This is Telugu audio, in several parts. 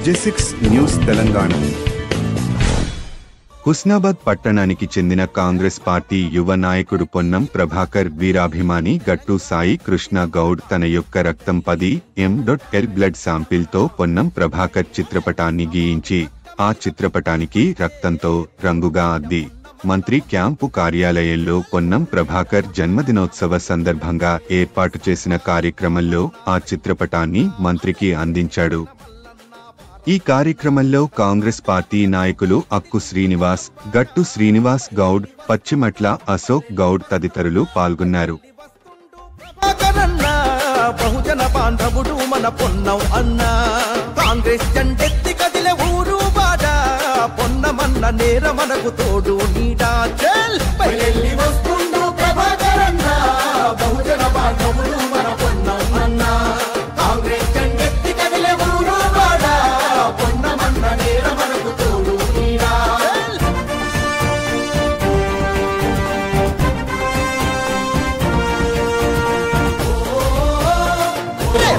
G6 news Telangana. హుస్నాబాద్ పట్టణానికి చెందిన కాంగ్రెస్ పార్టీ యువ నాయకుడు పొన్నం ప్రభాకర్ వీరాభిమాని గట్టు సాయి కృష్ణ గౌడ్ తన యొక్క రక్తం 10ml బ్లడ్ శాంపిల్తో పొన్నం ప్రభాకర్ చిత్రపటాన్ని గీయించి ఆ చిత్రపటానికి రక్తంతో రంగుగా అద్ది మంత్రి క్యాంపు కార్యాలయంలో పొన్నం ప్రభాకర్ జన్మదినోత్సవ సందర్భంగా ఏర్పాటు చేసిన కార్యక్రమంలో ఆ చిత్రపటాన్ని మంత్రికి అందించాడు. ఈ కార్యక్రమంలో కాంగ్రెస్ పార్టీ నాయకులు అక్కు శ్రీనివాస్, గట్టు శ్రీనివాస్ గౌడ్, పచ్చిమట్ల అశోక్ గౌడ్ తదితరులు పాల్గొన్నారు. బహుజన బాంధవుడు మన పొన్నం అన్న, కాంగ్రెస్ జెండెత్తి కదిలే ఊరు బాట, పొన్నమన్న నేర మనకు తోడు నీడా. వస్తుండు ప్రభాకర్ అన్న, బహుజన బాంధవుడు మన పొన్నం అన్న, కాంగ్రెస్ జెండెత్తి కదిలే ఊరు బాట, పొన్నమన్న నేర మనకు తోడు నీడా.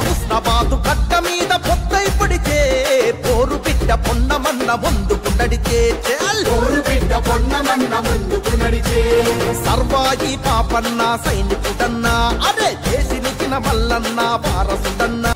హుస్నాబాదు కట్ట మీద పొత్తై పడితే పోరు బిడ్డ పొన్నమన్న ముందుకు నడిచే, పోరు బిడ్డ పొన్నమన్న ముందుకు నడిచే, సర్వాయి పాపన్న సైనికుడన్నా, అరే చేసి నిచిన మల్లన్న వారసుడన్నా.